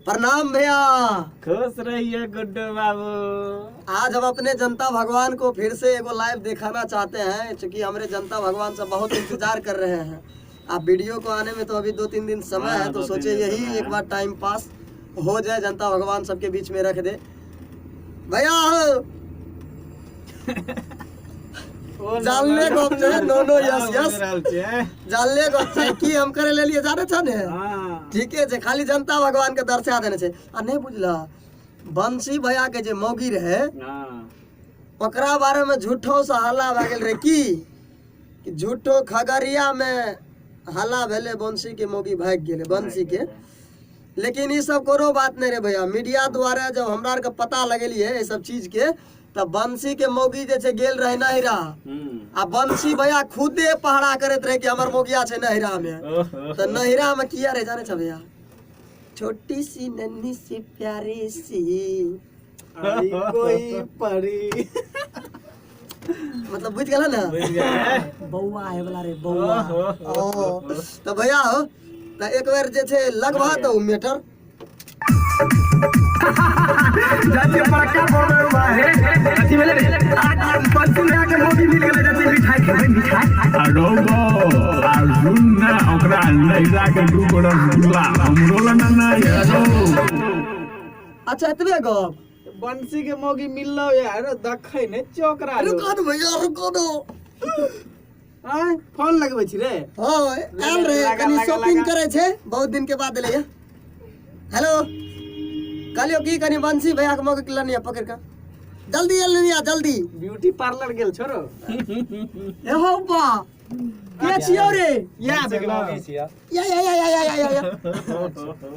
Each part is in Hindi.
प्रणाम भैया। खुश रहिए गुड्डू बाबू। आज हम अपने जनता भगवान को फिर से एगो लाइव दिखाना चाहते हैं, क्योंकि हमारे जनता भगवान से बहुत इंतजार कर रहे हैं। आप वीडियो को आने में तो अभी 2-3 दिन समय है, तो सोचे यही एक बार टाइम पास हो जाए, जनता भगवान सबके बीच में रख दे। भैया जानले गप छे, नो यस जानले गप छे की हम करे ले लिए जाने छने। ठीक है, खाली जनता भगवान के दर्शा देने छे। आ नहीं बुझला, बंसी भैया के जे मौगी रहे ओकरा बारे में झूठो से हल्ला भए गेल रहे कि झूठो खगड़िया में हल्ला भेले, बंसी के मौगी भाग गेले बंसी के। लेकिन ये सब कोनो बात नहीं रे भैया, मीडिया द्वारा जब हमरा के पता लगेलिए ये सब चीज के, तब बंसी के मौगी जे छे गेल रहे नहिरा, आ बंसी भैया खुदे पहरा करत रहे कि हमर मौगिया छे नहिरा में। तो नहिरा में किया रे जाने छ भैया, छोटी सी नन्ही सी प्यारी सी आई कोई परी मतलब बुझ गेला ना, बौआ है वाला रे बौआ। तो भैया हो तो एक बार जे छे लगवा दो मीटर जाती बड़का बोल रहा है जाती बोले आज बंसी में आके मोदी मिल गेले, जाती मिठाई खाए मिठाई अडोगो अर्जुन ना ओकरा नैरा के दू बड़ा गुला हमरो लना ना यारो। अच्छा इतने गप बंसी के मौगी मिल लो यार, दखै ने चोकरा लो। रुको दो भैया रुको दो। हां फोन लगबै छी रे। हां आल रे, कनी शॉपिंग करे छे बहुत दिन के बाद एले। हेलो कालियो की कनी बंसी भैया के मौके लनिया पकड़ का जल्दी लनिया जल्दी। ब्यूटी पार्लर गेल छोरो। ए हो बा के छियो रे? या देखलो या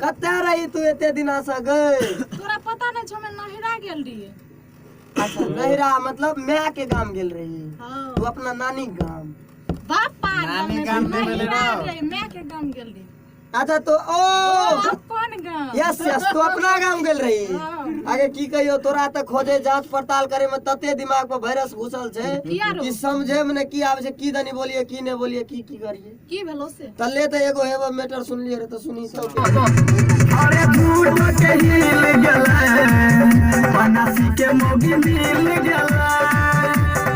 कते रही तू एते दिना से गए? तोरा पता नहीं छो, मैं नहिरा गेल रही। अच्छा नहिरा मतलब मैं के गांव गेल रही? हां तू अपना नानी गांव? बापा नानी गांव में गेल रही, मैं के गांव गेल रही। अच्छा तो ओ कौन गांव? यस तू अपना गांव गेल रही। आगे की कहियो, तोरा त खोजे जांच पड़ताल करे में तते दिमाग पर वायरस घुसल छे कि समझे में की आवे छे, की दनी बोलिए की ने बोलिए की करिए की भेलो से। तल्ले त एगो हेबो मैटर सुन लिए रे, तो सुनी तो। अरे झूठ के हिल गेले बनासी के मोगी मिल गेले,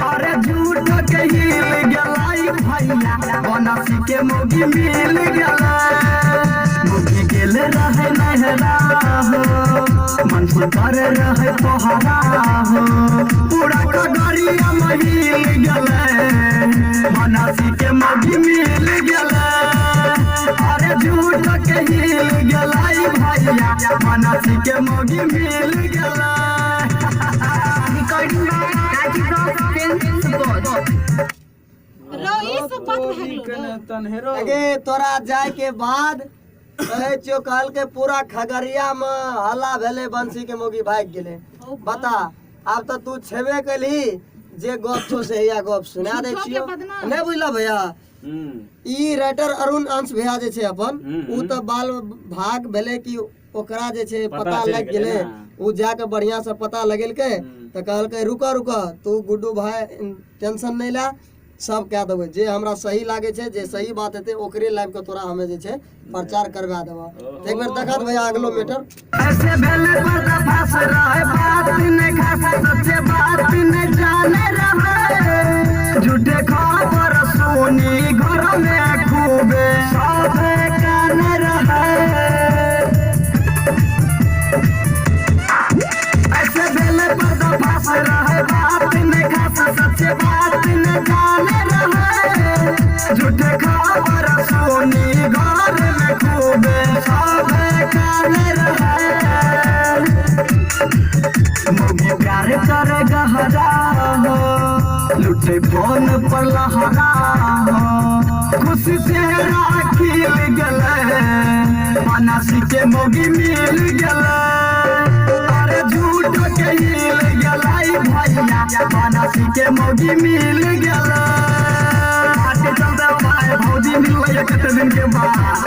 अरे झूठ के हिल गेलाई भैया बनासी के मोगी मिल गेले। मोगी गेले रहे नहरा हो, मन पर रहे पहरा हो, पूरा खगड़िया में हिल गेले बनासी के मोगी मिल गेले। अरे झूठ के हिल गेलाई भैया बनासी के मोगी मिल गेले। रो ई सब बात भे गेलो। तनहेरो आगे तोरा जाए के बाद कहे छियो कहल के पूरा खगड़िया में हल्ला भेले, बंसी के मौगी भाग गेले। बता अब तो तू छेबे कली जे गप छो से या गप सुना दे छियो। नहीं बुझला भैया, ई राइटर अरुण अंश भैया जे छे अपन, उ तो बाल भाग भेले कि ओकरा जे छे पता लग गेले। उ जाके बढ़िया से पता लगेल के तो कहल के रुका तू गुड्डू भाई टेंशन नहीं ला, सब कह देबे जे हमरा सही लागे छे, जे सही बात हेते ओकरे लाइव के तोरा हमें जे छे प्रचार करवा देबा। एक बार देखत भैया अगलो मीटर। ऐसे भेले पर्दा फास रहे, बात ने खास सच्चे बात ने जाने रहे, झूठे खबर सुनी घर में खूबे सब कान रहे। ऐसे भेले पर्दा फास रहे, बात ने खास सच्चे बात ने जाने रहे, झूठे खबर सुनी घर में खूबे सब कान रहे। मोगी प्यार करे गहरा हो, लुटे फोन पर लहरा हो, खुशी से राखी गेले बनासी के मोगी मिल गेले। अरे झूठ के हिल गेलाई भैया बनासी के मोगी मिल गेले। आके चलते भाई भौजी मिल कते दिन के बाद।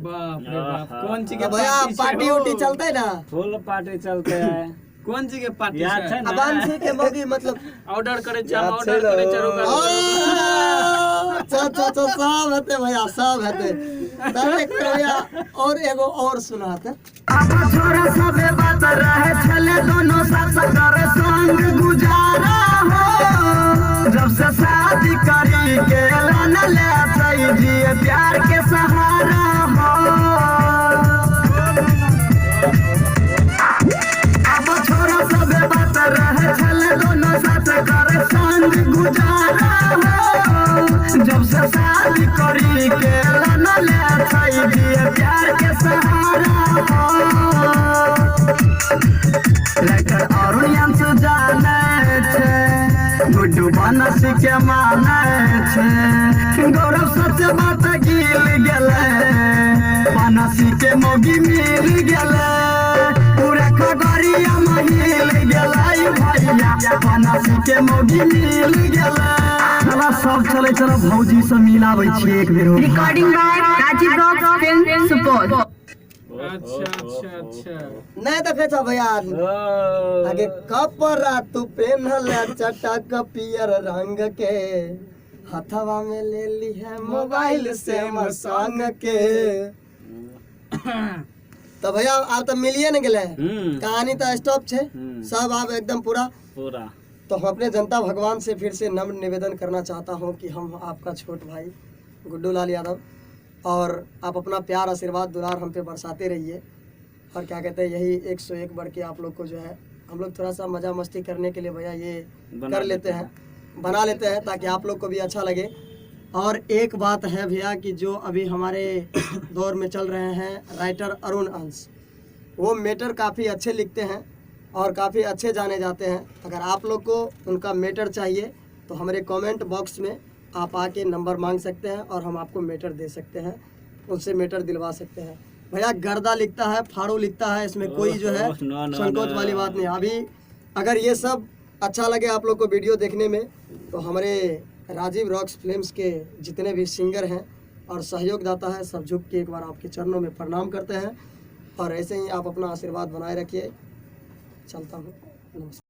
बाप रे बाप, कौन चीज के भैया पार्टी उटी चलते ना? फुल पार्टी चलते है। कौन सी के पार्टी याद से है ना? अबांसी के मोगी मतलब ऑर्डर करे याद ऑर्डर से करे लो। चलो सब हेते भैया सब हेते तब एक भैया और एगो और सुनाते अब छोरा सबे बात रहे छले दोनों साथ करे संग गुजारा हो जब से शादी करी के लान ले सही जिए प्यार के सहारा हो अब छोरा सबे बात रहे छले दोनों साथ करे संग गुजारा हो जब से शादी करी के लान ले सही जिए प्यार के सहारा हो लेकर अरुण से जाने छे गुड्डू बनस के माने छे गौरव सच बात गिल गेले बनस के मोगी मिल गेले पूरा खगड़िया महिल गेले भैया बनस के मोगी मिल गेले चला सब चले चलो भौजी से मिलाबै छी एक बेर recording by Rajiv rock film Supaul. अच्छा नहीं देखे था भैया आगे कपड़ा तू पहनल चटक पियर रंग के हथवा में ले ली है मोबाइल से मसांग के तो भैया आप तो मिलिए न गए कहानी तो स्टॉप छे सब आप एकदम पूरा तो हम अपने जनता भगवान से फिर से नम्र निवेदन करना चाहता हूँ कि हम आपका छोट भाई गुड्डू लाल यादव और आप अपना प्यार आशीर्वाद दुलार हम पे बरसाते रहिए और क्या कहते हैं यही 101 बढ़ के आप लोग को जो है हम लोग थोड़ा सा मजा मस्ती करने के लिए भैया ये कर लेते हैं बना लेते हैं ताकि आप लोग को भी अच्छा लगे। और एक बात है भैया कि जो अभी हमारे दौर में चल रहे हैं राइटर अरुण अंश वो मैटर काफ़ी अच्छे लिखते हैं और काफ़ी अच्छे जाने जाते हैं। अगर आप लोग को उनका मैटर चाहिए तो हमारे कमेंट बॉक्स में आप आके नंबर मांग सकते हैं और हम आपको मैटर दे सकते हैं, उनसे मैटर दिलवा सकते हैं। भैया गर्दा लिखता है, फाड़ू लिखता है, इसमें कोई जो है संकोच वाली बात नहीं। अभी अगर ये सब अच्छा लगे आप लोग को वीडियो देखने में तो हमारे राजीव रॉक्स फिल्म्स के जितने भी सिंगर हैं और सहयोगदाता है सब झुक के एक बार आपके चरणों में प्रणाम करते हैं और ऐसे ही आप अपना आशीर्वाद बनाए रखिए। चलता हूँ, नमस्कार।